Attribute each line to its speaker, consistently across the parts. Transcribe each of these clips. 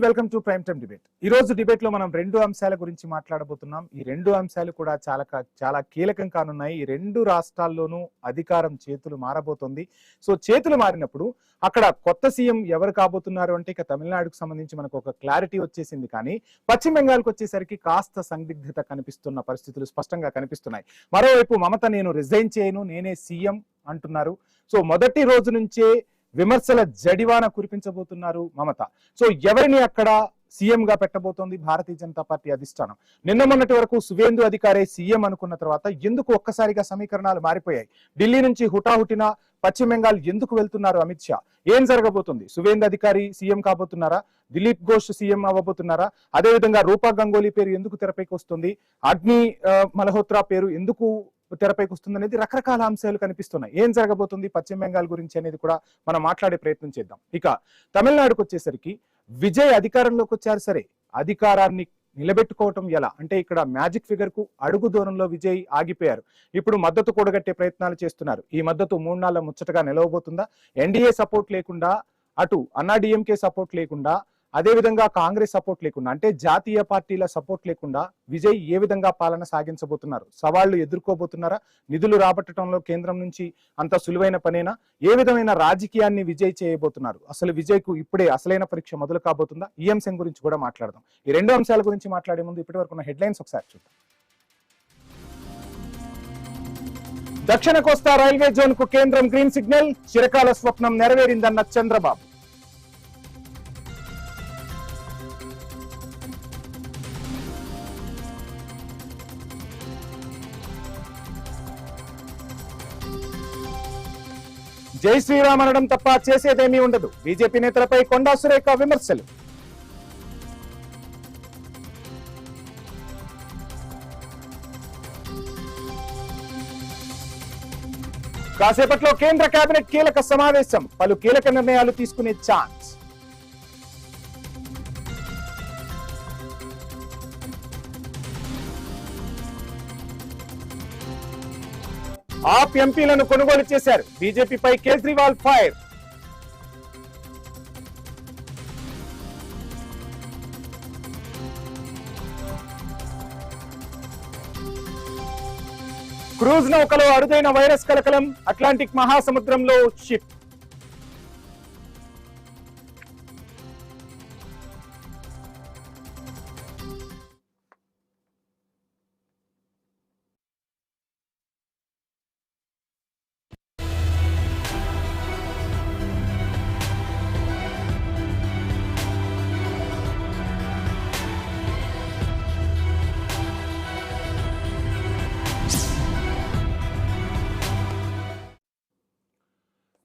Speaker 1: Welcome to prime time debate. ఈ రోజు debate లో మనం రెండు అంశాల గురించి మాట్లాడబోతున్నాం. ఈ రెండు అంశాలు కూడా చాలా కీలకం కానున్నాయి. ఈ రెండు రాష్ట్రాల్లోనూ అధికారం చేతులు మారబోతోంది. సో చేతులు మారినప్పుడు అక్కడ కొత్త సీఎం ఎవరు కాబోతున్నారు అంటే ఇక తమిళనాడుకు సంబంధించి మనకు ఒక క్లారిటీ వచ్చేసింది. కానీ పశ్చిమ బెంగాల్కి వచ్చేసరికి కాస్త సందిగ్ధత కనిపిస్తున్న పరిస్థితులు స్పష్టంగా కనిపిస్తున్నాయి. మరోవైపు మమత నేను రిజైన్ చేయను, నేనే సీఎం అంటున్నారు. సో మొదటి రోజు నుంచే విమర్శల జడివాన కురిపించబోతున్నారు మమత. సో ఎవరిని అక్కడ సీఎం గా పెట్టబోతోంది భారతీయ జనతా పార్టీ అధిష్టానం? నిన్న మొన్నటి వరకు సువేందు అధికారే సీఎం అనుకున్న తర్వాత ఎందుకు ఒక్కసారిగా సమీకరణాలు మారిపోయాయి? ఢిల్లీ నుంచి హుటాహుటిన పశ్చిమ బెంగాల్ ఎందుకు వెళ్తున్నారు అమిత్ షా? ఏం జరగబోతుంది? సువేందు అధికారి సీఎం కాబోతున్నారా? దిలీప్ ఘోష్ సీఎం అవ్వబోతున్నారా? అదేవిధంగా రూపా గంగోలీ పేరు ఎందుకు తెరపైకి వస్తుంది? అగ్ని మల్హోత్రా పేరు ఎందుకు తెరపైకి వస్తుంది అనేది రకరకాల అంశాలు కనిపిస్తున్నాయి. ఏం జరగబోతుంది పశ్చిమ బెంగాల్ గురించి అనేది కూడా మనం మాట్లాడే ప్రయత్నం చేద్దాం. ఇక తమిళనాడుకు వచ్చేసరికి విజయ్ అధికారంలోకి వచ్చారు. సరే, అధికారాన్ని నిలబెట్టుకోవటం ఎలా అంటే ఇక్కడ మ్యాజిక్ ఫిగర్ కు అడుగు దూరంలో విజయ్ ఆగిపోయారు. ఇప్పుడు మద్దతు కూడగట్టే ప్రయత్నాలు చేస్తున్నారు. ఈ మద్దతు 3 నాళ్ల ముచ్చటగా నిలవబోతుందా? ఎన్డీఏ సపోర్ట్ లేకుండా, అటు అన్నా డిఎంకే సపోర్ట్ లేకుండా, అదేవిధంగా కాంగ్రెస్ సపోర్ట్ లేకుండా, అంటే జాతీయ పార్టీల సపోర్ట్ లేకుండా విజయ్ ఏ విధంగా పాలన సాగించబోతున్నారు? సవాళ్లు ఎదుర్కోబోతున్నారా? నిధులు రాబట్టడంలో కేంద్రం నుంచి అంత సులువైన పనేనా? ఏ విధమైన రాజకీయాన్ని విజయ్ చేయబోతున్నారు? అసలు విజయ్ కు ఇప్పుడే అసలైన పరీక్ష మొదలు కాబోతుందా? ఈ అంశం గురించి కూడా మాట్లాడదాం. ఈ రెండు అంశాల గురించి మాట్లాడే ముందు ఇప్పటి వరకు ఉన్న హెడ్లైన్స్ ఒకసారి చూద్దాం. దక్షిణ కోస్తా రైల్వే జోన్ కు కేంద్రం గ్రీన్ సిగ్నల్, చిరకాల స్వప్నం నెరవేరిందన్న చంద్రబాబు. జై శ్రీరామ్ అనడం తప్ప చేసేదేమీ ఉండదు. బీజేపీ నేతలపై కొండా సురేఖ విమర్శలు. కాసేపట్లో కేంద్ర కేబినెట్ కీలక సమావేశం, పలు కీలక నిర్ణయాలు తీసుకునే ఛాన్స్. ఆప్ ఎంపీలను కొనుగోలు చేశారు. బీజేపీపై కేజ్రీవాల్ ఫైర్. క్రూజ్ నౌకలో అరుదైన వైరస్ కలకలం, అట్లాంటిక్ మహాసముద్రంలో షిప్.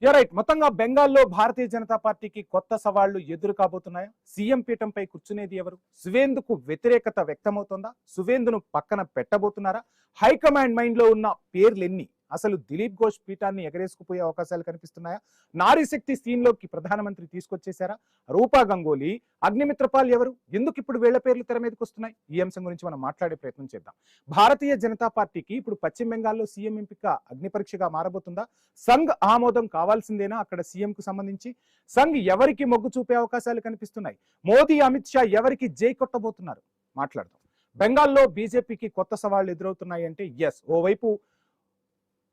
Speaker 1: రైట్, మొత్తంగా బెంగాల్లో భారతీయ జనతా పార్టీకి కొత్త సవాళ్లు ఎదురు కాబోతున్నాయా? సీఎం పీఠంపై కూర్చునేది ఎవరు? సువేందుకు వ్యతిరేకత వ్యక్తమవుతోందా? సువేందును పక్కన పెట్టబోతున్నారా? హైకమాండ్ మైండ్ లో ఉన్న పేర్లు ఎన్ని? అసలు దిలీప్ ఘోష్ పీఠాన్ని ఎగరేసుకుపోయే అవకాశాలు కనిపిస్తున్నాయా? నారీ శక్తి సీన్ లోకి ప్రధానమంత్రి తీసుకొచ్చేశారా? రూపా గంగోలీ, అగ్నిమిత్రపాల్ ఎవరు? ఎందుకు ఇప్పుడు వీళ్ల పేర్లు తెర మీదకి వస్తున్నాయి? ఈ అంశం గురించి మనం మాట్లాడే ప్రయత్నం చేద్దాం. భారతీయ జనతా పార్టీకి ఇప్పుడు పశ్చిమ బెంగాల్లో సీఎం ఎంపిక అగ్ని పరీక్షగా మారబోతుందా? సంఘ్ ఆమోదం కావాల్సిందేనా అక్కడ సీఎం కు సంబంధించి? సంఘ్ ఎవరికి మొగ్గు చూపే అవకాశాలు కనిపిస్తున్నాయి? మోదీ, అమిత్ షా ఎవరికి జై కొట్టబోతున్నారు? మాట్లాడదాం. బెంగాల్లో బీజేపీకి కొత్త సవాళ్లు ఎదురవుతున్నాయి అంటే ఎస్, ఓవైపు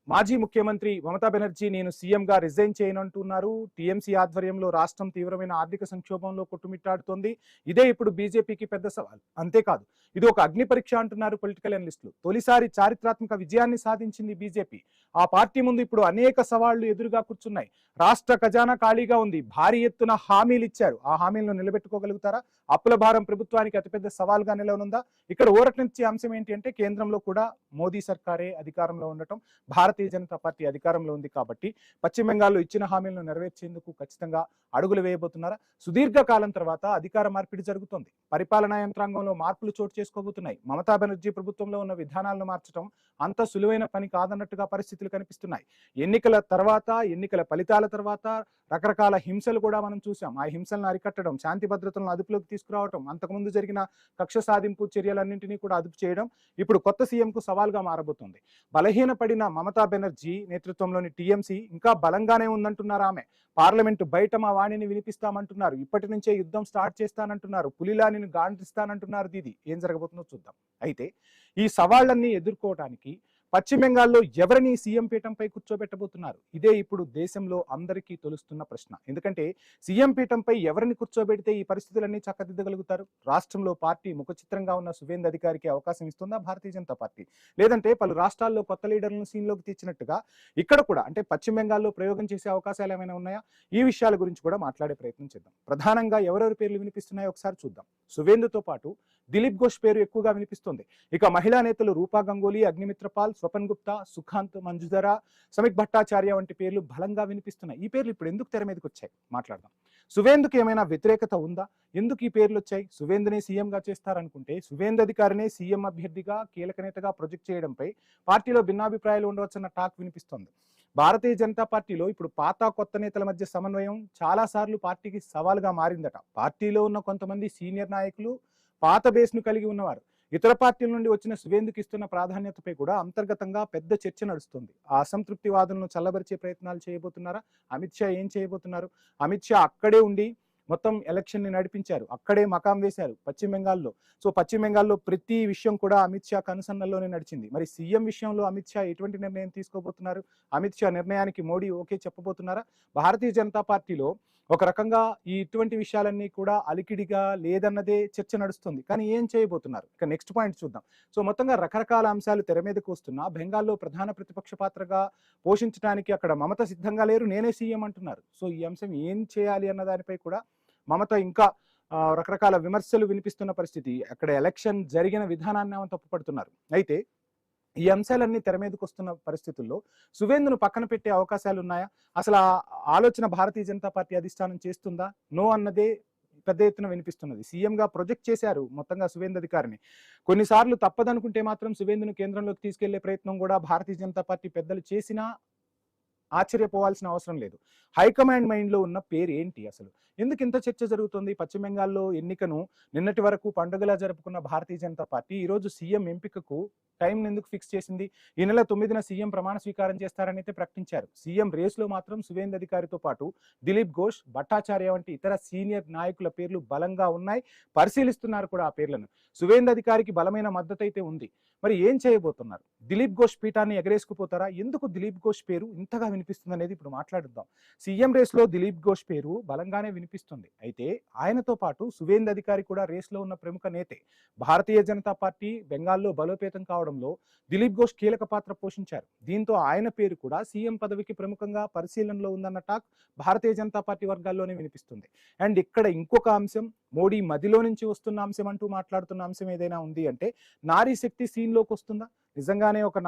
Speaker 1: మాజీ ముఖ్యమంత్రి మమతా బెనర్జీ నేను సీఎం గా రిజైన్ చేయనంటున్నారు. టీఎంసీ ఆధ్వర్యంలో రాష్ట్రం తీవ్రమైన ఆర్థిక సంక్షోభంలో కొట్టుమిట్టాడుతోంది. ఇదే ఇప్పుడు బీజేపీకి పెద్ద సవాల్. అంతేకాదు, ఇది ఒక అగ్ని పరీక్ష అంటున్నారు పొలిటికల్ అనలిస్టులు. తొలిసారి చారిత్రాత్మక విజయాన్ని సాధించింది బీజేపీ. ఆ పార్టీ ముందు ఇప్పుడు అనేక సవాళ్లు ఎదురుగా కూర్చున్నాయి. రాష్ట్ర ఖజానా ఖాళీగా ఉంది. భారీ ఎత్తున హామీలు ఇచ్చారు. ఆ హామీలను నిలబెట్టుకోగలుగుతారా? అప్పుల భారం ప్రభుత్వానికి అతిపెద్ద సవాల్గా నిలవనుందా? ఇక్కడ ఊరటనిచ్చే అంశం ఏంటి అంటే కేంద్రంలో కూడా మోదీ సర్కారే అధికారంలో ఉండటం, భారతీయ జనతా పార్టీ అధికారంలో ఉంది కాబట్టి పశ్చిమ బెంగాల్లో ఇచ్చిన హామీలను నెరవేర్చేందుకు ఖచ్చితంగా అడుగులు వేయబోతున్నారా? సుదీర్ఘకాలం తర్వాత అధికార మార్పిడి జరుగుతోంది. పరిపాలనా యంత్రాంగంలో మార్పులు చోటు చేసుకోబోతున్నాయి. మమతా బెనర్జీ ప్రభుత్వంలో ఉన్న విధానాలను మార్చడం అంత సులువైన పని కాదన్నట్టుగా పరిస్థితులు కనిపిస్తున్నాయి. ఎన్నికల తర్వాత, ఎన్నికల ఫలితాల తర్వాత రకరకాల హింసలు కూడా మనం చూసాం. ఆ హింసలను అరికట్టడం, శాంతి భద్రతలను అదుపులోకి తీసుకురావడం, అంతకుముందు జరిగిన కక్ష సాధింపు చర్యలన్నింటినీ కూడా అదుపు చేయడం ఇప్పుడు కొత్త సీఎంకు సవాల్గా మారబోతోంది. బలహీనపడిన మమతా బెనర్జీ నేతృత్వంలోని టీఎంసీ ఇంకా బలంగానే ఉందంటున్నారు. ఆమె పార్లమెంటు బయట మా వాణిని వినిపిస్తామంటున్నారు. ఇప్పటి నుంచే యుద్ధం స్టార్ట్ చేస్తానంటున్నారు. పులిలాని గాండ్రిస్తానంటున్నారు. దీది ఏం జరగబోతుందో చూద్దాం. అయితే ఈ సవాళ్లన్నీ ఎదుర్కోవడానికి పశ్చిమ బెంగాల్లో ఎవరిని సీఎం పీఠంపై కూర్చోబెట్టబోతున్నారు? ఇదే ఇప్పుడు దేశంలో అందరికీ తొలుస్తున్న ప్రశ్న. ఎందుకంటే సీఎం పీఠంపై ఎవరిని కూర్చోబెడితే ఈ పరిస్థితులన్నీ చక్కదిద్దగలుగుతారు? రాష్ట్రంలో పార్టీ ముఖచిత్రంగా ఉన్న సువేంద్ అధికారికి అవకాశం ఇస్తుందా భారతీయ జనతా పార్టీ? లేదంటే పలు రాష్ట్రాల్లో కొత్త లీడర్లను సీన్లోకి తెచ్చినట్టుగా ఇక్కడ కూడా అంటే పశ్చిమ బెంగాల్లో ప్రయోగం చేసే అవకాశాలు ఏమైనా ఉన్నాయా? ఈ విషయాల గురించి కూడా మాట్లాడే ప్రయత్నం చేద్దాం. ప్రధానంగా ఎవరెవరి పేర్లు వినిపిస్తున్నాయో ఒకసారి చూద్దాం. సువేందుతో పాటు దిలీప్ ఘోష్ పేరు ఎక్కువగా వినిపిస్తుంది. ఇక మహిళా నేతలు రూపా గంగూలీ, అగ్నిమిత్రపాల్, స్వపన్ గుప్తా, సుఖాంత్ మంజుధర, సమిక్ భట్టాచార్య వంటి పేర్లు బలంగా వినిపిస్తున్నాయి. ఈ పేర్లు ఇప్పుడు ఎందుకు తెర మీదకి వచ్చాయి మాట్లాడదాం. సువేందుకి ఏమైనా వ్యతిరేకత ఉందా? ఎందుకు ఈ పేర్లు వచ్చాయి? సువేందునే సీఎంగా చేస్తారనుకుంటే సువేంద్ అధికారినే సీఎం అభ్యర్థిగా కీలక నేతగా ప్రొజెక్ట్ చేయడంపై పార్టీలో భిన్నాభిప్రాయాలు ఉండవచ్చన్న టాక్ వినిపిస్తోంది. భారతీయ జనతా పార్టీలో ఇప్పుడు పాత కొత్త నేతల మధ్య సమన్వయం చాలా సార్లు పార్టీకి సవాలుగా మారిందట. పార్టీలో ఉన్న కొంతమంది సీనియర్ నాయకులు పాత బేస్ను కలిగి ఉన్నవారు ఇతర పార్టీల నుండి వచ్చిన సువేందుకి ఇస్తున్న ప్రాధాన్యతపై కూడా అంతర్గతంగా పెద్ద చర్చ నడుస్తుంది. ఆ అసంతృప్తి వాదనను చల్లబరిచే ప్రయత్నాలు చేయబోతున్నారా? అమిత్ షా ఏం చేయబోతున్నారు? అమిత్ షా అక్కడే ఉండి మొత్తం ఎలక్షన్ ని నడిపించారు. అక్కడే మకాం వేశారు పశ్చిమ బెంగాల్లో. సో పశ్చిమ బెంగాల్లో ప్రతి విషయం కూడా అమిత్ షా కనుసన్నల్లోనే నడిచింది. మరి సీఎం విషయంలో అమిత్ షా ఎటువంటి నిర్ణయం తీసుకోబోతున్నారు? అమిత్ షా నిర్ణయానికి మోడీ ఓకే చెప్పబోతున్నారా? భారతీయ జనతా పార్టీలో ఒక రకంగా ఈ ఇటువంటి విషయాలన్నీ కూడా అలికిడిగా లేదన్నదే చర్చ నడుస్తుంది. కానీ ఏం చేయబోతున్నారు? ఇక నెక్స్ట్ పాయింట్ చూద్దాం. సో మొత్తంగా రకరకాల అంశాలు తెర మీదకు వస్తున్నా బెంగాల్లో ప్రధాన ప్రతిపక్ష పాత్రగా పోషించడానికి అక్కడ మమత సిద్ధంగా లేరు. నేనే సీఎం అంటున్నారు. సో ఈ అంశం ఏం చేయాలి అన్న దానిపై కూడా మమత ఇంకా రకరకాల విమర్శలు వినిపిస్తున్న పరిస్థితి. అక్కడ ఎలక్షన్ జరిగిన విధానాన్ని ఆమె తప్పుపడుతున్నారు. అయితే ఈ అంశాలన్నీ తెర మీదకి వస్తున్న పరిస్థితుల్లో సువేందును పక్కన పెట్టే అవకాశాలు ఉన్నాయా? అసలు ఆ ఆలోచన భారతీయ జనతా పార్టీ అధిష్టానం చేస్తుందా? నో అన్నదే పెద్ద ఎత్తున వినిపిస్తున్నది. సీఎంగా ప్రొజెక్ట్ చేశారు మొత్తంగా సువేంద్ అధికారిని. కొన్నిసార్లు తప్పదనుకుంటే మాత్రం సువేందును కేంద్రంలోకి తీసుకెళ్లే ప్రయత్నం కూడా భారతీయ జనతా పార్టీ పెద్దలు చేసినా ఆశ్చర్యపోవాల్సిన అవసరం లేదు. హైకమాండ్ మైండ్ లో ఉన్న పేరు ఏంటి? అసలు ఎందుకు ఇంత చర్చ జరుగుతుంది? పశ్చిమ బెంగాల్లో ఎన్నికను నిన్నటి వరకు పండుగలా జరుపుకున్న భారతీయ జనతా పార్టీ ఈ రోజు సీఎం ఎంపికకు టైం ఎందుకు ఫిక్స్ చేసింది? ఈ నెల 9న సీఎం ప్రమాణ స్వీకారం చేస్తారని అయితే ప్రకటించారు. సీఎం రేస్ లో మాత్రం సువేంద్ అధికారితో పాటు దిలీప్ ఘోష్, భట్టాచార్య వంటి ఇతర సీనియర్ నాయకుల పేర్లు బలంగా ఉన్నాయి. పరిశీలిస్తున్నారు కూడా ఆ పేర్లను. సువేంద్ అధికారికి బలమైన మద్దతు అయితే ఉంది. మరి ఏం చేయబోతున్నారు? దిలీప్ ఘోష్ పీఠాన్ని ఎగరేసుకుపోతారా? ఎందుకు దిలీప్ ఘోష్ పేరు ఇంతగా వినిపిస్తుంది అనేది ఇప్పుడు మాట్లాడుద్దాం. సీఎం రేస్ లో దిలీప్ ఘోష్ పేరు బలంగానే వినిపిస్తుంది. అయితే ఆయనతో పాటు సువేంద్ అధికారి కూడా రేస్ లో ఉన్న ప్రముఖ నేతే. భారతీయ జనతా పార్టీ బెంగాల్లో బలోపేతం కావడంలో దిలీప్ ఘోష్ కీలక పాత్ర పోషించారు. దీంతో ఆయన పేరు కూడా సీఎం పదవికి ప్రముఖంగా పరిశీలనలో ఉందన్న టాక్ భారతీయ జనతా పార్టీ వర్గాల్లోనే వినిపిస్తుంది. అండ్ ఇక్కడ ఇంకొక అంశం, మోడీ మదిలో నుంచి వస్తున్న అంశం అంటూ మాట్లాడుతున్న అంశం ఏదైనా ఉంది అంటే నారీ శక్తి సీన్ లోకి వస్తుందా? నిజంగానే ఒక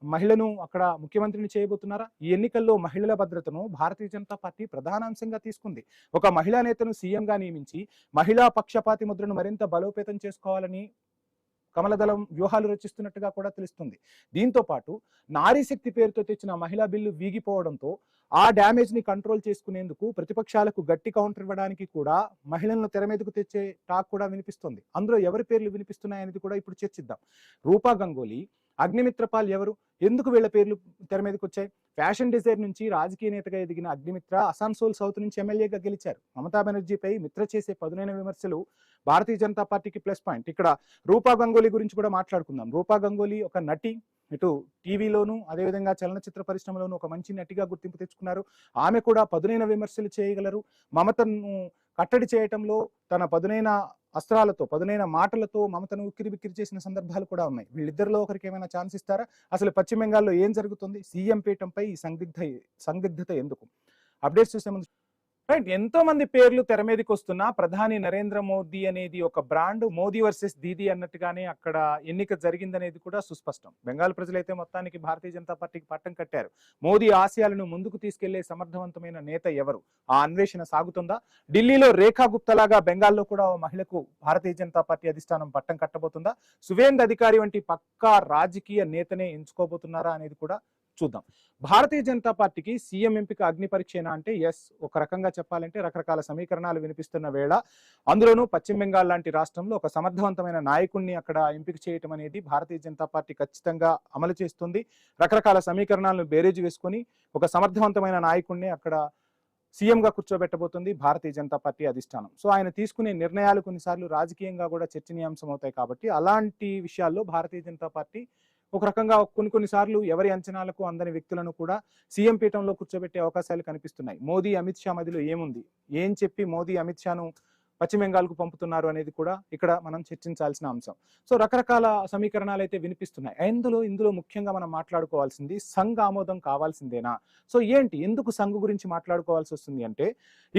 Speaker 1: మహిళను అక్కడ ముఖ్యమంత్రిని చేయబోతున్నారా? ఈ ఎన్నికల్లో మహిళల భద్రతను భారతీయ జనతా పార్టీ ప్రధాన అంశంగా తీసుకుంది. ఒక మహిళా నేతను సీఎంగా నియమించి మహిళా పక్షపాతి ముద్రను మరింత బలోపేతం చేసుకోవాలని కమలదళం వ్యూహాలు రచిస్తున్నట్టుగా కూడా తెలుస్తుంది. దీంతో పాటు నారీ శక్తి పేరుతో తెచ్చిన మహిళా బిల్లు వీగిపోవడంతో ఆ డ్యామేజ్ ని కంట్రోల్ చేసుకునేందుకు ప్రతిపక్షాలకు గట్టి కౌంటర్ ఇవ్వడానికి కూడా మహిళలను తెర మీదకు తెచ్చే టాక్ కూడా వినిపిస్తుంది. అందులో ఎవరి పేర్లు వినిపిస్తున్నాయనేది కూడా ఇప్పుడు చర్చిద్దాం. రూపా గంగూలీ, అగ్నిమిత్రపాల్ ఎవరు? ఎందుకు వీళ్ళ పేర్లు తెర మీదకి వచ్చాయి? ఫ్యాషన్ డిజైన్ నుంచి రాజకీయ నేతగా ఎదిగిన అగ్నిమిత్ర అసాన్సోల్ సౌత్ నుంచి ఎమ్మెల్యేగా గెలిచారు. మమతా బెనర్జీపై మిత్ర చేసే పదునైన విమర్శలు భారతీయ జనతా పార్టీకి ప్లస్ పాయింట్. ఇక్కడ రూపా గంగూలీ గురించి కూడా మాట్లాడుకుందాం. రూపా గంగూలీ ఒక నటి, ఇటు టీవీలోను అదేవిధంగా చలనచిత్ర పరిశ్రమలోను ఒక మంచి నటిగా గుర్తింపు తెచ్చుకున్నారు. ఆమె కూడా పదునైన విమర్శలు చేయగలరు. మమతను కట్టడి చేయటంలో తన పదునైన అస్త్రాలతో, పదునైన మాటలతో మమతను ఉక్కిరిబిక్కిరి చేసిన సందర్భాలు కూడా ఉన్నాయి. వీళ్ళిద్దరిలో ఒకరికి ఏమైనా ఛాన్స్ ఇస్తారా? అసలు పశ్చిమ బెంగాల్లో ఏం జరుగుతుంది? సీఎం పీఠంపై ఈ సందిగ్ధత ఎందుకు? అప్డేట్స్ చూసే ముందు రైట్, ఎంతో మంది పేర్లు తెర మీదకి వస్తున్నా ప్రధాని నరేంద్ర మోదీ అనేది ఒక బ్రాండ్, మోదీ వర్సెస్ దీదీ అన్నట్టుగానే అక్కడ ఎన్నిక జరిగిందనేది కూడా సుస్పష్టం. బెంగాల్ ప్రజలైతే మొత్తానికి భారతీయ జనతా పార్టీకి పట్టం కట్టారు. మోదీ ఆశయాలను ముందుకు తీసుకెళ్లే సమర్థవంతమైన నేత ఎవరు? ఆ అన్వేషణ సాగుతుందా? ఢిల్లీలో రేఖా గుప్తలాగా బెంగాల్లో కూడా ఓ మహిళకు భారతీయ జనతా పార్టీ అధిష్టానం పట్టం కట్టబోతుందా? సువేంద్ అధికారి వంటి పక్కా రాజకీయ నేతనే ఎంచుకోబోతున్నారా అనేది కూడా చూద్దాం. భారతీయ జనతా పార్టీకి సీఎం ఎంపిక అగ్ని పరీక్షేనా అంటే ఎస్, ఒక రకంగా చెప్పాలంటే రకరకాల సమీకరణాలు వినిపిస్తున్న వేళ, అందులోనూ పశ్చిమ బెంగాల్ లాంటి రాష్ట్రంలో ఒక సమర్థవంతమైన నాయకుడిని అక్కడ ఎంపిక చేయటం అనేది భారతీయ జనతా పార్టీ ఖచ్చితంగా అమలు చేస్తుంది. రకరకాల సమీకరణాలను బేరేజ్ వేసుకొని ఒక సమర్థవంతమైన నాయకుడిని అక్కడ సీఎంగా కూర్చోబెట్టబోతుంది భారతీయ జనతా పార్టీ అధిష్టానం. సో ఆయన తీసుకునే నిర్ణయాలు కొన్నిసార్లు రాజకీయంగా కూడా చర్చనీయాంశం అవుతాయి. కాబట్టి అలాంటి విషయాల్లో భారతీయ జనతా పార్టీ ఒక రకంగా కొన్నిసార్లు ఎవరి అంచనాలకు అందని వ్యక్తులను కూడా సీఎం పీఠంలో కూర్చోబెట్టే అవకాశాలు కనిపిస్తున్నాయి. మోదీ అమిత్ షా మధ్యలో ఏముంది, ఏం చెప్పి మోదీ అమిత్ షాను పశ్చిమ బెంగాల్కు పంపుతున్నారు అనేది కూడా ఇక్కడ మనం చర్చించాల్సిన అంశం. సో రకరకాల సమీకరణాలు అయితే వినిపిస్తున్నాయి. ఇందులో ముఖ్యంగా మనం మాట్లాడుకోవాల్సింది సంఘ్ ఆమోదం కావాల్సిందేనా. సో ఎందుకు సంఘ్ గురించి మాట్లాడుకోవాల్సి వస్తుంది అంటే,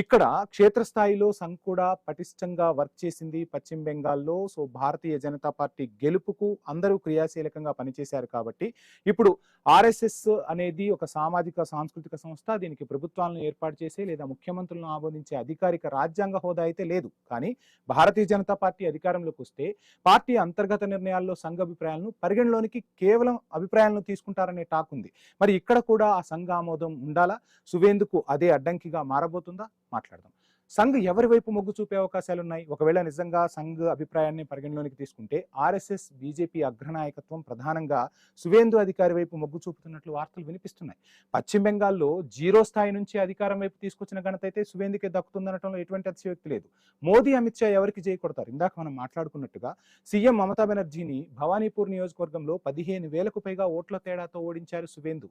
Speaker 1: ఇక్కడ క్షేత్రస్థాయిలో సంఘ్ కూడా పటిష్టంగా వర్క్ చేసింది పశ్చిమ బెంగాల్లో. సో భారతీయ జనతా పార్టీ గెలుపుకు అందరూ క్రియాశీలకంగా పనిచేశారు. కాబట్టి ఇప్పుడు ఆర్ఎస్ఎస్ అనేది ఒక సామాజిక సాంస్కృతిక సంస్థ. దీనికి ప్రభుత్వాలను ఏర్పాటు చేసే లేదా ముఖ్యమంత్రులను ఆమోదించే అధికారిక రాజ్యాంగ హోదా అయితే లేదు. కానీ భారతీయ జనతా పార్టీ అధికారంలోకి వస్తే పార్టీ అంతర్గత నిర్ణయాల్లో సంఘ అభిప్రాయాలను పరిగణలోనికి కేవలం అభిప్రాయాలను తీసుకుంటారనే టాక్ ఉంది. మరి ఇక్కడ కూడా ఆ సంఘ ఆమోదం ఉండాలా? సువేందుకు అదే అడ్డంకిగా మారబోతుందా? మాట్లాడదాం. సంఘ్ ఎవరి వైపు మొగ్గు చూపే అవకాశాలు ఉన్నాయి? ఒకవేళ నిజంగా సంఘ్ అభిప్రాయాన్ని పరిగణలోనికి తీసుకుంటే ఆర్ఎస్ఎస్ బీజేపీ అగ్రనాయకత్వం ప్రధానంగా సువేందు అధికారి వైపు మొగ్గు చూపుతున్నట్లు వార్తలు వినిపిస్తున్నాయి. పశ్చిమ బెంగాల్లో 0 స్థాయి నుంచి అధికారం వైపు తీసుకొచ్చిన ఘనత అయితే సువేందుకే దక్కుతుందనటంలో ఎటువంటి అతిశయోక్తి లేదు. మోదీ అమిత్ షా ఎవరికి చేయి కొడతారు? ఇందాక మనం మాట్లాడుకున్నట్టుగా సీఎం మమతా బెనర్జీని భవానీపూర్ నియోజకవర్గంలో 15,000కు పైగా ఓట్ల తేడాతో ఓడించారు సువేందు.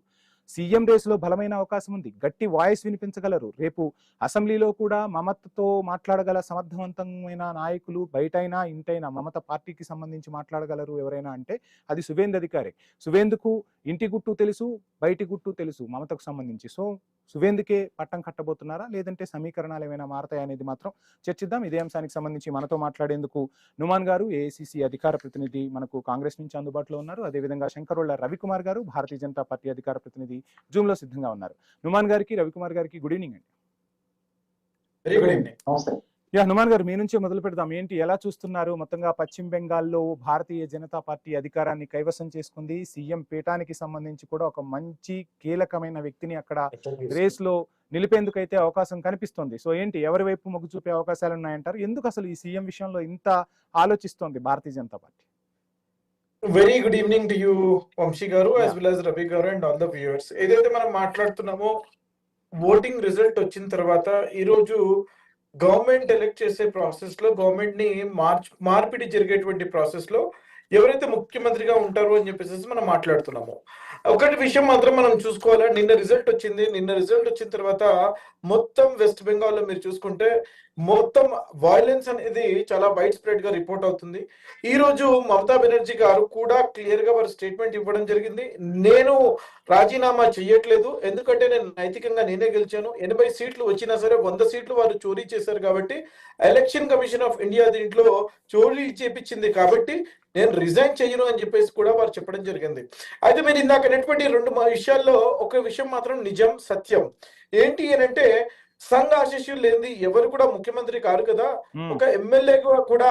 Speaker 1: సీఎం రేసులో బలమైన అవకాశం ఉంది. గట్టి వాయిస్ వినిపించగలరు. రేపు అసెంబ్లీలో కూడా మమతతో మాట్లాడగల సమర్థవంతమైన నాయకులు బయటైనా ఇంటైనా మమత పార్టీకి సంబంధించి మాట్లాడగలరు ఎవరైనా అంటే అది సువేందు అధికారి. సువేందుకు ఇంటి గుట్టు తెలుసు, బయటి గుట్టు తెలుసు మమతకు సంబంధించి. సో సువేందుకే పట్టం కట్టబోతున్నారా, లేదంటే సమీకరణాలు ఏమైనా మారతాయి అనేది మాత్రం చర్చిద్దాం. ఇదే అంశానికి సంబంధించి మనతో మాట్లాడేందుకు నుమాన్ గారు, ఏఐసిసి అధికార ప్రతినిధి, మనకు కాంగ్రెస్ నుంచి అందుబాటులో ఉన్నారు. అదేవిధంగా శంకరోళ్ల రవికుమార్ గారు, భారతీయ జనతా పార్టీ అధికార ప్రతినిధి, జూమ్ లో సిద్ధంగా ఉన్నారు. నుమాన్ గారికి, రవికుమార్ గారికి గుడ్ ఈవినింగ్ అండి.
Speaker 2: Very good evening.
Speaker 1: హనుమాన్ గారు, మీ నుంచే మొదలు పెడదాం. ఎలా చూస్తున్నారు? మొత్తంగా పశ్చిమ బెంగాల్లో భారతీయ జనతా పార్టీ అధికారాన్ని కైవసం చేసుకుంది. సీఎం పీఠానికి సంబంధించి కూడా ఒక మంచి కీలకమైన వ్యక్తిని అక్కడ రేస్ లో నిలిపేందుకైతే అవకాశం కనిపిస్తుంది. సో ఎవరి వైపు మొగ్గు చూపే అవకాశాలు ఉన్నాయంటారు? ఎందుకు అసలు ఈ సీఎం విషయంలో ఇంత ఆలోచిస్తోంది Bharatiya Janata Party?
Speaker 2: Very good evening to you Vamshi గారు, యాజ్ వెల్ యాజ్ రవి గారు అండ్ ఆల్ ద వ్యూవర్స్. ఏదైతే మనం మాట్లాడుతున్నామో, ఓటింగ్ రిజల్ట్ వచ్చిన తర్వాత ఈ రోజు గవర్నమెంట్ ఎలక్ట్ చేసే ప్రాసెస్ లో, గవర్నమెంట్ ని మార్పిడి జరిగేటువంటి ప్రాసెస్ లో ఎవరైతే ముఖ్యమంత్రిగా ఉంటారో అని చెప్పేసి మనం మాట్లాడుతున్నాము. ఒకటి విషయం మాత్రం మనం చూసుకోవాలా, నిన్న రిజల్ట్ వచ్చిన తర్వాత మొత్తం వెస్ట్ బెంగాల్లో మీరు చూసుకుంటే మొత్తం వైలెన్స్ అనేది చాలా వైడ్ స్ప్రెడ్ గా రిపోర్ట్ అవుతుంది. ఈ రోజు మమతా బెనర్జీ గారు కూడా క్లియర్ గా వారు స్టేట్మెంట్ ఇవ్వడం జరిగింది. నేను రాజీనామా చేయట్లేదు, ఎందుకంటే నేను నైతికంగా నేనే గెలిచాను. 80 సీట్లు వచ్చినా సరే 100 సీట్లు వారు చోరీ చేశారు కాబట్టి, ఎలక్షన్ కమిషన్ ఆఫ్ ఇండియా దీంట్లో చోరీ చేపించింది కాబట్టి నేను రిజైన్ చేయను అని చెప్పేసి కూడా వారు చెప్పడం జరిగింది. అయితే మీరు ఇందాక అనేటువంటి 2 విషయాల్లో ఒక విషయం మాత్రం నిజం, సత్యం. ఏంటి అని అంటే, సంఘ ఆశీస్సులు లేనిది ఎవరు కూడా ముఖ్యమంత్రి కారు కదా, ఒక ఎమ్మెల్యే కూడా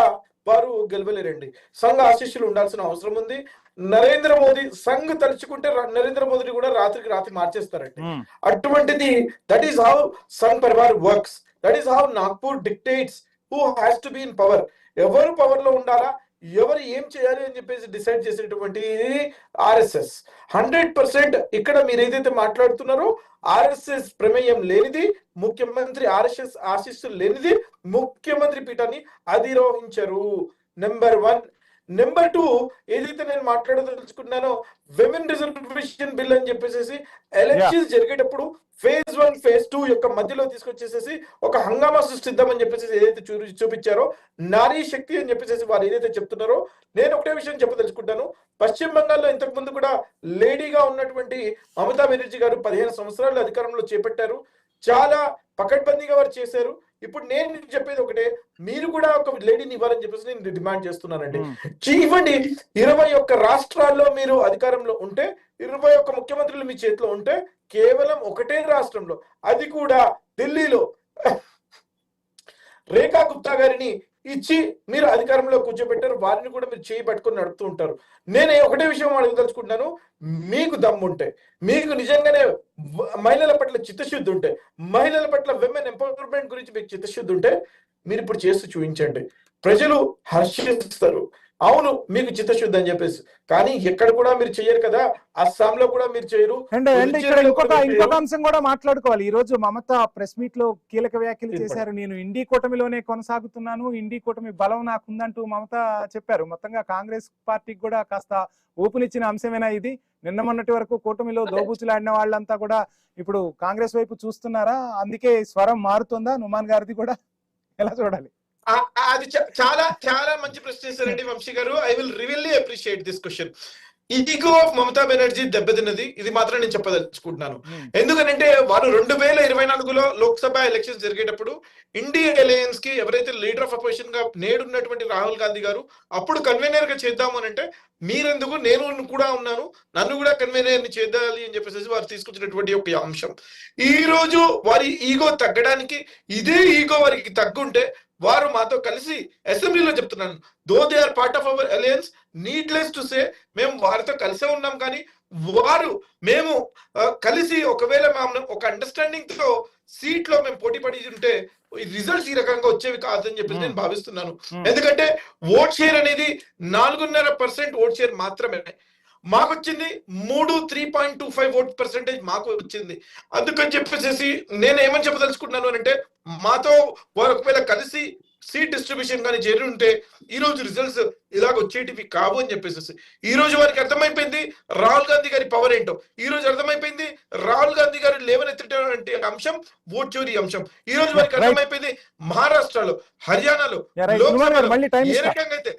Speaker 2: వారు గెలవలేరండి. సంఘ ఆశీస్సులు ఉండాల్సిన అవసరం ఉంది. నరేంద్ర మోదీ సంఘ్ తలుచుకుంటే నరేంద్ర మోదీని కూడా రాత్రికి రాత్రి మార్చేస్తారండి. అటువంటిది that is how Sangh Parivar works, that is how Nagpur dictates who has to be in power. ఎవరు పవర్ లో ఉండాలా, ఎవరు ఏం చేయాలి అని చెప్పేసి డిసైడ్ చేసేటువంటి ఆర్ఎస్ఎస్. 100% ఇక్కడ మీరు ఏదైతే మాట్లాడుతున్నారో ఆర్ఎస్ఎస్ ప్రమేయం లేనిది ముఖ్యమంత్రి, ఆర్ఎస్ఎస్ ఆశీస్సులు లేనిది ముఖ్యమంత్రి పీఠాన్ని అధిరోహించరు. నెంబర్ 1. నెంబర్ 2, ఏదైతే నేను మాట్లాడదలుచుకున్నానో విమెన్ రిజర్వేషన్ బిల్ అని చెప్పేసి ఎలక్షన్స్ జరిగేటప్పుడు ఫేజ్ 1 ఫేజ్ 2 యొక్క మధ్యలో తీసుకొచ్చేసేసి ఒక హంగామా సృష్టిద్దామని చెప్పేసి ఏదైతే చూపించారో, నారీ శక్తి అని చెప్పేసి వారు ఏదైతే చెప్తున్నారో, నేను ఒకటే విషయం చెప్పదలుచుకుంటాను. పశ్చిమ బంగాల్లో ఇంతకు ముందు కూడా లేడీగా ఉన్నటువంటి మమతా బెనర్జీ గారు 15 సంవత్సరాలు అధికారంలో చేపట్టారు. చాలా పకడ్బందీగా వారు చేశారు. ఇప్పుడు నేను చెప్పేది ఒకటే, మీరు కూడా ఒక లేడీని ఇవ్వాలని చెప్పేసి నేను డిమాండ్ చేస్తున్నానండి. ఇవ్వండి. 21 రాష్ట్రాల్లో మీరు అధికారంలో ఉంటే, 21 ముఖ్యమంత్రులు మీ చేతిలో ఉంటే, కేవలం ఒకటే రాష్ట్రంలో, అది కూడా ఢిల్లీలో రేఖా గుప్తా గారిని ఇచ్చి మీరు అధికారంలో కూర్చోబెట్టారు, వారిని కూడా మీరు చేయి పట్టుకొని నడుపుతూ ఉంటారు. నేను ఒకటే విషయం అడగదలుచుకుంటున్నాను, మీకు దమ్ముంటే, మీకు నిజంగానే మహిళల పట్ల చిత్తశుద్ధి ఉంటే, మహిళల పట్ల విమెన్ ఎంపవర్మెంట్ గురించి మీకు చిత్తశుద్ధి ఉంటే మీరు ఇప్పుడు చేస్తూ చూపించండి, ప్రజలు హర్షిస్తారు. అవును మీకు చిత్తశుద్ధి అని చెప్పేసి, కానీ ఎక్కడ కూడా మీరు చేయరు కదా, అస్సాంలో కూడా మీరు చేయరు.
Speaker 1: అండ్ ఇక్కడ ఇంకొక అంశం కూడా మాట్లాడుకోవాలి. ఈ రోజు మమత ప్రెస్ మీట్ లో కీలక వ్యాఖ్యలు చేశారు. నేను ఇండి కూటమిలోనే కొనసాగుతున్నాను, ఇండి కూటమి బలం నాకుందంటూ మమత చెప్పారు. మొత్తంగా కాంగ్రెస్ పార్టీకి కూడా కాస్త ఊపునిచ్చిన అంశమేనా ఇది? నిన్న మొన్నటి వరకు కూటమిలో దోబూచులాడిన వాళ్ళంతా కూడా ఇప్పుడు కాంగ్రెస్ వైపు చూస్తున్నారా? అందుకే స్వరం మారుతుందా నుమాన్ గారిది కూడా? ఎలా చూడాలి?
Speaker 2: అది చాలా చాలా మంచి ప్రశ్న చేశారండి వంశీ గారు. I will really appreciate this question. Ego of Mamata Banerjee దెబ్బతిన్నది, ఇది మాత్రం నేను చెప్పదలుచుకుంటున్నాను. ఎందుకంటే వారు 2024లో లోక్సభ ఎలక్షన్స్ జరిగేటప్పుడు ఇండియా అలయన్స్ కి ఎవరైతే లీడర్ ఆఫ్ అపోజిషన్ గా నేడున్నటువంటి రాహుల్ గాంధీ గారు అప్పుడు కన్వీనర్ గా చేద్దాము అని అంటే, మీరెందుకు, నేను కూడా ఉన్నాను, నన్ను కూడా కన్వీనర్ ని చేద్దాలి అని చెప్పేసి వారు తీసుకొచ్చినటువంటి ఒక అంశం. ఈ రోజు వారి ఈగో తగ్గడానికి, ఇదే ఈగో వారికి తగ్గుంటే వారు మాతో కలిసి అసెంబ్లీలో చెప్తున్నాను, though they are part of our alliance, needless to say మేము వారితో కలిసే ఉన్నాం, కానీ వారు మేము కలిసి ఒకవేళ ఒక అండర్స్టాండింగ్ తో సీట్ లో మేము పోటీ పడి ఉంటే రిజల్ట్స్ ఈ రకంగా వచ్చేవి కాదని చెప్పి నేను భావిస్తున్నాను. ఎందుకంటే ఓట్ షేర్ అనేది 4.5% ఓట్ షేర్ మాత్రమే మాకు వచ్చింది, 3.25 ఓట్ పర్సెంటేజ్ మాకు వచ్చింది. అందుకని చెప్పేసి నేను ఏమని చెప్పదలుచుకుంటున్నాను అంటే, మాతో వారు ఒకవేళ కలిసి సీట్ డిస్ట్రిబ్యూషన్ కానీ చేరి ఉంటే ఈ రోజు రిజల్ట్స్ ఇలాగ వచ్చేటివి కావు అని చెప్పేసి ఈ రోజు వారికి అర్థమైపోయింది రాహుల్ గాంధీ గారి పవర్ ఏంటో. ఈ రోజు అర్థమైపోయింది రాహుల్ గాంధీ గారు లేవనెత్తేటువంటి అంశం ఓట్ చోరీ అంశం. ఈ రోజు వారికి అర్థమైపోయింది మహారాష్ట్రలో, హర్యానాలో ఏ రకంగా అయితే.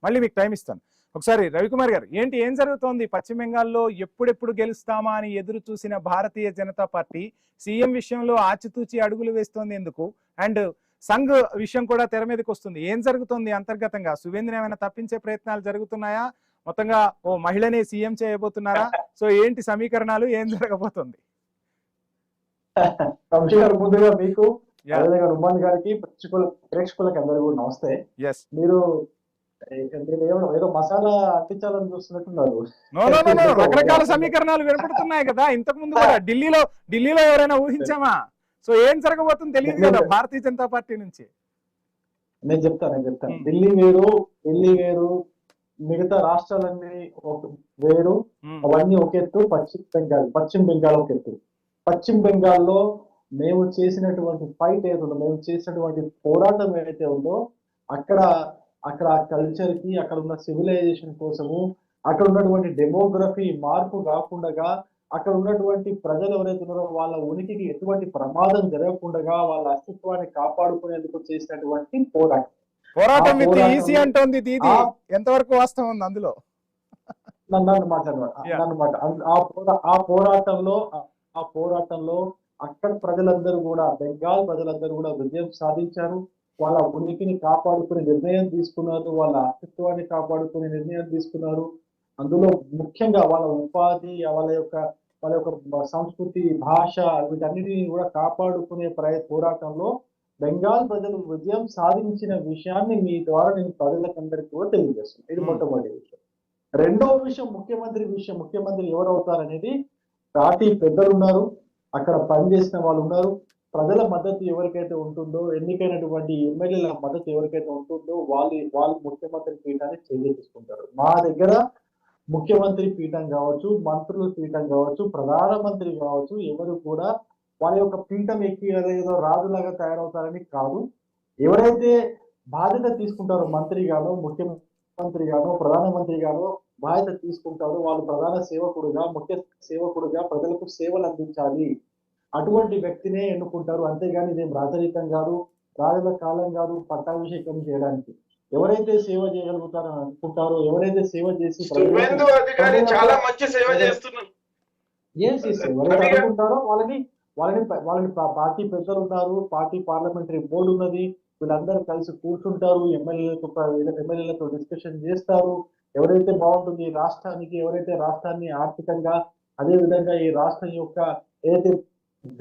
Speaker 1: మళ్ళీ మీకు టైం ఇస్తాను. ఒకసారి రవికుమార్ గారు, ఏం జరుగుతోంది పశ్చిమ బెంగాల్లో? ఎప్పుడెప్పుడు గెలుస్తామా అని ఎదురు చూసిన భారతీయ జనతా పార్టీ సీఎం విషయంలో ఆచితూచి అడుగులు వేస్తోంది ఎందుకు? అండ్ సంఘ్ విషయం కూడా తెర మీదకి వస్తుంది. ఏం జరుగుతుంది అంతర్గతంగా? సువేంద్రని ఏమైనా తప్పించే ప్రయత్నాలు జరుగుతున్నాయా? మొత్తంగా ఓ మహిళనే సీఎం చేయబోతున్నారా? సో ఏంటి సమీకరణాలు, ఏం జరగబోతుంది?
Speaker 3: ముందుగా మీకు రుమాన్ గారికి ప్రేక్షకులకు అందరూ నమస్తే. మీరు ఏదో మసాలా అంటించాలని చూస్తున్నట్టున్నారు.
Speaker 1: రకరకాల సమీకరణాలు వినపడుతున్నాయి కదా. ఇంతకు ముందు కూడా ఢిల్లీలో ఎవరైనా ఊహించామా? సో ఏం జరగబోతుంది తెలియదు కదా భారతీయ జనతా పార్టీ నుంచి.
Speaker 3: నేను చెప్తాను. ఢిల్లీ వేరు, మిగతా రాష్ట్రాలన్నీ వేరు, అవన్నీ ఒక ఎత్తు. పశ్చిమ బెంగాల్ ఒక ఎత్తు. పశ్చిమ బెంగాల్లో మేము చేసినటువంటి ఫైట్ ఏదో, మేము చేసినటువంటి పోరాటం ఏదైతే ఉందో, అక్కడ ఆ కల్చర్ కి, అక్కడ ఉన్న సివిలైజేషన్ కోసము, అక్కడ ఉన్నటువంటి డెమోగ్రఫీ మార్పు కాకుండా, అక్కడ ఉన్నటువంటి ప్రజలు ఎవరైతే ఉన్నారో వాళ్ళ ఉనికికి ఎటువంటి ప్రమాదం జరగకుండా వాళ్ళ అస్తిత్వాన్ని కాపాడుకునేందుకు చేసినటువంటి
Speaker 1: పోరాటం ఈజీ అంటోంది దీది. ఎంతవరకు వాస్తవం ఉంది అందులో?
Speaker 3: ఆ పోరాటంలో అక్కడ ప్రజలందరూ కూడా, బెంగాల్ ప్రజలందరూ కూడా విజయం సాధించారు. వాళ్ళ ఉనికిని కాపాడుకునే నిర్ణయం తీసుకున్నారు, వాళ్ళ అస్తిత్వాన్ని కాపాడుకునే నిర్ణయం తీసుకున్నారు. అందులో ముఖ్యంగా వాళ్ళ ఉపాధి, వాళ్ళ యొక్క సంస్కృతి, భాష, వీటన్నిటిని కూడా కాపాడుకునే పోరాటంలో బెంగాల్ ప్రజలు విజయం సాధించిన విషయాన్ని మీ ద్వారా నేను ప్రజలకందరికీ కూడా తెలియజేస్తున్నాను. ఇది మొట్టమొదటి విషయం. రెండవ విషయం ముఖ్యమంత్రి ఎవరవుతారనేది, పార్టీ పెద్దలు ఉన్నారు, అక్కడ పనిచేసిన వాళ్ళు ఉన్నారు, ప్రజల మద్దతు ఎవరికైతే ఉంటుందో, ఎన్నికైనటువంటి ఎమ్మెల్యేల మద్దతు ఎవరికైతే ఉంటుందో వాళ్ళు ముఖ్యమంత్రి పీఠాన్ని చేజిక్కించుకుంటారు. మా దగ్గర ముఖ్యమంత్రి పీఠం కావచ్చు, మంత్రుల పీఠం కావచ్చు, ప్రధానమంత్రి కావచ్చు, ఎవరు కూడా వాళ్ళ యొక్క పీఠం ఎక్కి ఏదో రాజులాగా తయారవుతారని కాదు. ఎవరైతే బాధ్యత తీసుకుంటారో, మంత్రి గానో, ముఖ్యమంత్రి గానో, ప్రధానమంత్రి గానో బాధ్యత తీసుకుంటారో, వాళ్ళు ప్రధాన సేవకుడుగా, ముఖ్య సేవకుడుగా ప్రజలకు సేవలు అందించాలి, అటువంటి వ్యక్తినే ఎన్నుకుంటారు. అంతేగాని ఇదేం రాజరికం కాదు, రాజుల కాలం కాదు పట్టాభిషేకం చేయడానికి. ఎవరైతే సేవ చేయగలుగుతారని అనుకుంటారో, ఎవరైతే సేవ చేసి
Speaker 2: చాలా మంచి సేవ చేస్తున్నారు
Speaker 3: ఎవరైతే అనుకుంటారో వాళ్ళని పార్టీ పెద్దలు ఉన్నారు, పార్టీ పార్లమెంటరీ బోర్డు ఉన్నది, వీళ్ళందరూ కలిసి కూర్చుంటారు, ఎమ్మెల్యేలతో డిస్కషన్ చేస్తారు. ఎవరైతే బాగుంటుంది రాష్ట్రానికి, ఎవరైతే రాష్ట్రాన్ని ఆర్థికంగా, అదే విధంగా ఈ రాష్ట్రం యొక్క ఏదైతే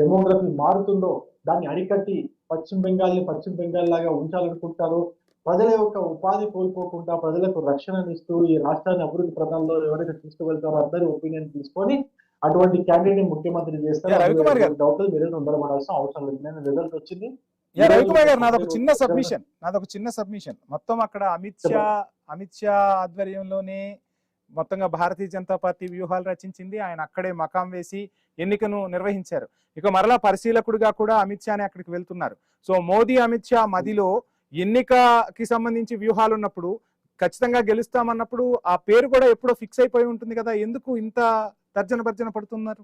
Speaker 3: డెమోగ్రఫీ మారుతుందో దాన్ని అరికట్టి పశ్చిమ బెంగాల్ లాగా ఉంచాలనుకుంటారు. ప్రజల యొక్క ఉపాధి కోల్పోకుండా ప్రజలకు రక్షణనిస్తూ ఈ రాష్ట్రాన్ని అభివృద్ధి ప్రదంలో ఎవరైతే తీసుకువెళ్తారో అందరి ఒపీనియన్ తీసుకొని అటువంటి క్యాండిడేట్ ముఖ్యమంత్రి చేస్తారు.
Speaker 1: రవికుమార్ గారు
Speaker 3: డౌట్ మీరే తొందరపడాల్సిన అవసరం లేదు. నేను రిజల్ట్ వచ్చింది.
Speaker 1: రవికుమార్ గారు నాదొక చిన్న సబ్మిషన్ మొత్తం అక్కడ అమిత్ షా ఆధ్వర్యంలోనే మొత్తంగా భారతీయ జనతా పార్టీ వ్యూహాలు రచించింది. ఆయన అక్కడే మకాం వేసి ఎన్నికను నిర్వహించారు. ఇక మరలా పరిశీలకుడిగా కూడా అమిత్ షానే అక్కడికి వెళ్తున్నారు. సో మోదీ అమిత్ షా మదిలో ఎన్నికకి సంబంధించి వ్యూహాలు ఉన్నప్పుడు ఖచ్చితంగా గెలుస్తామన్నప్పుడు ఆ పేరు కూడా ఎప్పుడో ఫిక్స్ అయిపోయి ఉంటుంది కదా, ఎందుకు ఇంత తర్జన భర్జన పడుతున్నారు?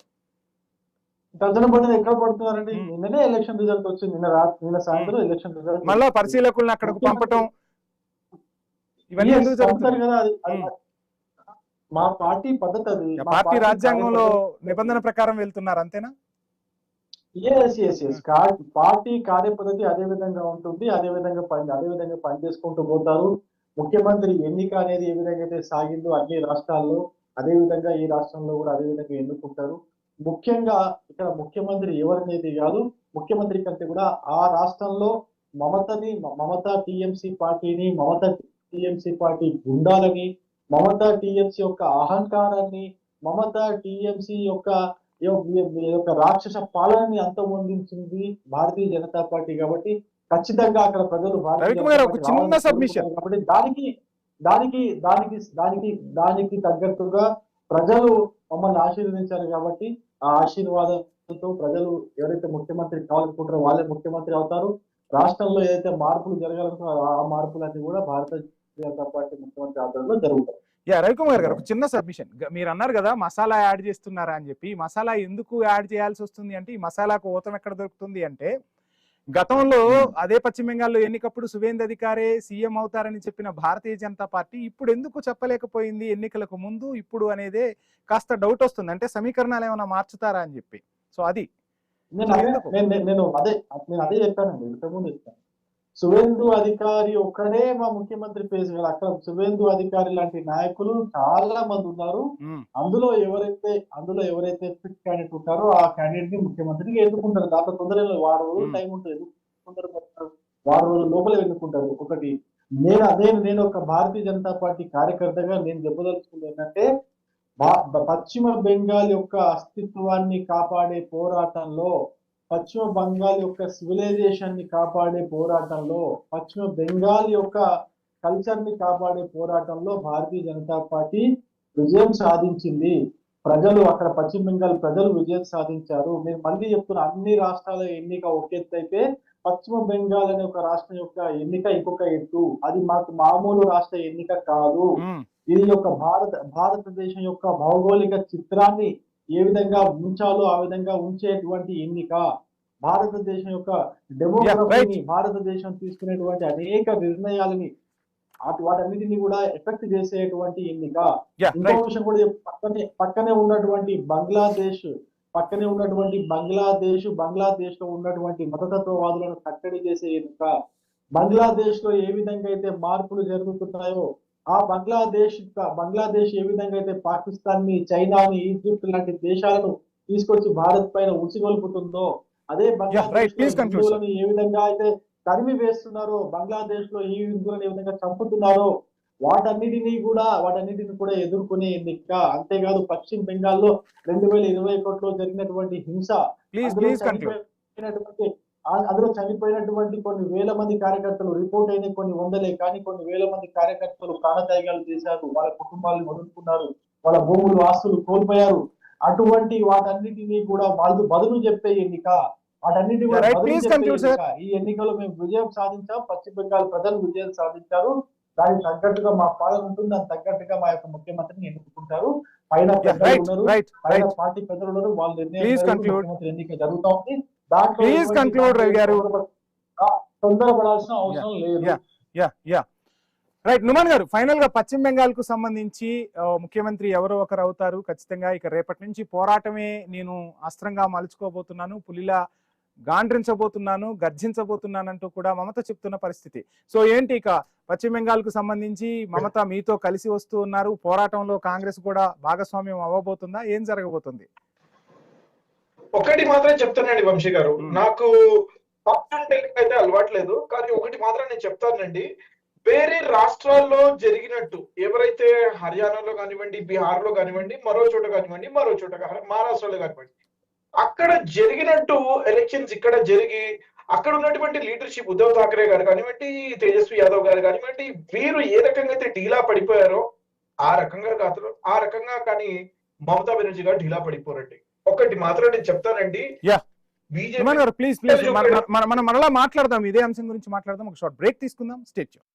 Speaker 3: తర్జన భర్జన ఎక్కడ పడుతున్నారండి? నిన్ననే ఎలక్షన్ రిజల్ట్ వచ్చింది. నిన్న సాయంత్రం ఎలక్షన్ రిజల్ట్.
Speaker 1: మళ్ళా పరిశీలకులను అక్కడికి పంపటం ఇవన్నీ ఎందుకు జరుగుతారు కదా?
Speaker 3: మా పార్టీ పద్ధతి అది.
Speaker 1: పార్టీ రాజ్యాంగంలో నిబంధన ప్రకారం వెళ్తున్నారు అంతేనా?
Speaker 3: పార్టీ కార్యపద్ధతి అదే విధంగా ఉంటుంది. అదే విధంగా పనిచేసుకుంటూ పోతారు. ముఖ్యమంత్రి ఎన్నిక అనేది ఏ విధంగా అయితే సాగిందో అన్ని రాష్ట్రాల్లో అదే విధంగా ఈ రాష్ట్రంలో కూడా అదే విధంగా ఎన్నుకుంటారు. ముఖ్యంగా ఇక్కడ ముఖ్యమంత్రి ఎవరినేది కాదు, ముఖ్యమంత్రి కంటే కూడా ఆ రాష్ట్రంలో మమతా టీఎంసీ పార్టీని, మమతా టీఎంసీ పార్టీ గుండాలని, మమతా టీఎంసీ యొక్క అహంకారాన్ని, మమతా టీఎంసీ యొక్క రాక్షస పాలనని అంతమొందించింది భారతీయ జనతా పార్టీ. కాబట్టి ఖచ్చితంగా అక్కడ ప్రజలు కాబట్టి దానికి తగ్గట్టుగా ప్రజలు మమ్మల్ని ఆశీర్వదించారు. కాబట్టి ఆ ఆశీర్వాదంతో ప్రజలు ఎవరైతే ముఖ్యమంత్రి కావాలనుకుంటారో వాళ్ళే ముఖ్యమంత్రి అవుతారు. రాష్ట్రంలో ఏదైతే మార్పులు జరగాలనుకున్నారో ఆ మార్పులన్నీ కూడా భారతీయ జనతా పార్టీ ముఖ్యమంత్రి ఆధ్వర్యంలో జరుగుతాయి.
Speaker 1: రవికుమార్ గారు ఒక చిన్న సబ్మిషన్, మీరు అన్నారు కదా మసాలా యాడ్ చేస్తున్నారా అని చెప్పి. మసాలా ఎందుకు యాడ్ చేయాల్సి వస్తుంది అంటే, ఈ మసాలాకు ఊతం ఎక్కడ దొరుకుతుంది అంటే, గతంలో అదే పశ్చిమ బెంగాల్లో ఎన్నికప్పుడు సువేందు అధికారే సీఎం అవుతారని చెప్పిన భారతీయ జనతా పార్టీ ఇప్పుడు ఎందుకు చెప్పలేకపోయింది ఎన్నికలకు ముందు ఇప్పుడు అనేదే కాస్త డౌట్ వస్తుంది. అంటే సమీకరణాలు ఏమైనా మార్చుతారా అని చెప్పి. సో అది
Speaker 3: నేను అదే చెప్పానండి, ఇంతకుముందు చెప్పాను. సువేందు అధికారి ఒక్కడే మా ముఖ్యమంత్రి పేరు కదా. అక్కడ సువేందు అధికారి లాంటి నాయకులు చాలా మంది ఉన్నారు. అందులో ఎవరైతే ఫిట్ క్యాండిడేట్ ఉంటారో ఆ క్యాండిడేట్ ని ముఖ్యమంత్రిని ఎన్నుకుంటారు. దాంట్లో తొందరగా 6 రోజులు టైం ఉంటుంది. 6 రోజుల లోపలే ఎన్నుకుంటారు. ఒకటి నేను ఒక భారతీయ జనతా పార్టీ కార్యకర్తగా నేను చెప్పదలుచుకుంది ఏంటంటే, పశ్చిమ బెంగాల్ యొక్క అస్తిత్వాన్ని కాపాడే పోరాటంలో, పశ్చిమ బెంగాల్ యొక్క సివిలైజేషన్ ని కాపాడే పోరాటంలో, పశ్చిమ బెంగాల్ యొక్క కల్చర్ ని కాపాడే పోరాటంలో భారతీయ జనతా పార్టీ విజయం సాధించింది. అక్కడ పశ్చిమ బెంగాల్ ప్రజలు విజయం సాధించారు. నేను మళ్ళీ చెప్తున్నా, అన్ని రాష్ట్రాల ఎన్నిక ఒక ఎత్తు అయితే పశ్చిమ బెంగాల్ అనే ఒక రాష్ట్రం యొక్క ఎన్నిక ఇంకొక ఎత్తు. అది మాకు మామూలు రాష్ట్ర ఎన్నిక కాదు. ఇది యొక్క భారతదేశం యొక్క భౌగోళిక చిత్రాన్ని ఏ విధంగా ఉంచాలో ఆ విధంగా ఉంచేటువంటి ఎన్నిక. భారతదేశం యొక్క డెమోగ్రఫీని, భారతదేశం తీసుకునేటువంటి అనేక నిర్ణయాలని వాటన్నిటిని కూడా ఎఫెక్ట్ చేసేటువంటి ఎన్నిక. ఇంకో విషయం కూడా పక్కనే ఉన్నటువంటి బంగ్లాదేశ్ లో ఉన్నటువంటి మతతత్వవాదులను కట్టడి చేసే ఎన్నిక. బంగ్లాదేశ్ లో ఏ విధంగా అయితే మార్పులు జరుగుతున్నాయో, ఆ బంగ్లాదేశ్ ఏ విధంగా అయితే పాకిస్తాన్ ని, చైనాని, ఈజిప్ట్ లాంటి దేశాలను తీసుకొచ్చి భారత్ పైన ఉసిగొల్పుతుందో, అదే బంగ్లాదేశ్ హిందువులను ఏ విధంగా అయితే తరిమి వేస్తున్నారో, బంగ్లాదేశ్ లో ఈ హిందువులను ఏ విధంగా చంపుతున్నారో, వాటన్నిటిని కూడా ఎదుర్కొనే ఎన్నిక. అంతేకాదు పశ్చిమ బెంగాల్లో 2021లో జరిగినటువంటి హింస, అందులో చనిపోయినటువంటి కొన్ని వేల మంది కార్యకర్తలు, రిపోర్ట్ అయిన కొన్ని వందలే కానీ కొన్ని వేల మంది కార్యకర్తలు ప్రాణత్యాగాలు చేశారు. వాళ్ళ కుటుంబాలను వదులుకున్నారు, వాళ్ళ భూములు, ఆస్తులు కోల్పోయారు. అటువంటి వాటన్నిటినీ కూడా వాళ్ళు బదులు చెప్పే ఎన్నిక. ఈ ఎన్నికలో మేము విజయం సాధించాం. పశ్చిమ బెంగాల్ ప్రజలు విజయం సాధించారు. దానికి తగ్గట్టుగా మా పాలన ఉంటుంది. దానికి తగ్గట్టుగా మా యొక్క ముఖ్యమంత్రిని ఎన్నుకుంటారు. పైన పెద్దలు ఉన్నారు, పైన పార్టీ పెద్దలు ఉన్నారు. వాళ్ళ ముఖ్యమంత్రి ఎన్నిక జరుగుతా ఉంది. తొందరపడాల్సిన అవసరం లేదు.
Speaker 1: రైట్ నుమాన్ గారు, ఫైనల్ గా పశ్చిమ బెంగాల్ కు సంబంధించి ముఖ్యమంత్రి ఎవరో ఒకరు అవుతారు ఖచ్చితంగా. ఇక రేపటి నుంచి పోరాటమే నేను అస్త్రంగా మలుచుకోబోతున్నాను, పులిలా గాండ్రించబోతున్నాను, గర్జించబోతున్నాను అంటూ కూడా మమత చెప్తున్న పరిస్థితి. సో ఏంటి ఇక పశ్చిమ బెంగాల్ కు సంబంధించి మమత మీతో కలిసి వస్తూ ఉన్నారు, పోరాటంలో కాంగ్రెస్ కూడా భాగస్వామ్యం అవ్వబోతుందా, ఏం జరగబోతుంది?
Speaker 2: ఒకటి మాత్రం చెప్తున్నాను వంశీ గారు, నాకు ఫార్చ్యూన్ టెల్లింగ్ అయితే అలవాట్లేదు, కానీ ఒకటి మాత్రం నేను చెప్తానండి. వేరే రాష్ట్రాల్లో జరిగినట్టు ఎవరైతే హర్యానాలో కానివ్వండి, బీహార్లో కానివ్వండి, మరో చోట కానివ్వండి, మహారాష్ట్రలో కానివ్వండి, అక్కడ జరిగినట్టు ఎలక్షన్స్ ఇక్కడ జరిగి అక్కడ ఉన్నటువంటి లీడర్షిప్ ఉద్ధవ్ ఠాక్రే గారు కానివ్వండి, తేజస్వి యాదవ్ గారు కానివ్వండి, వీరు ఏ రకంగా అయితే ఢీలా పడిపోయారో ఆ రకంగా కానీ మమతా బెనర్జీ గారు ఢీలా పడిపోరండి. ఒకటి మాత్రం నేను చెప్తానండి,
Speaker 1: Yeah.
Speaker 2: బీజేపీ
Speaker 1: ఇమాన్ గారు ప్లీజ్ మనం మరలా మాట్లాడదాం, ఇదే అంశం గురించి మాట్లాడదాం. ఒక షార్ట్ బ్రేక్ తీసుకుందాం. Stay tune.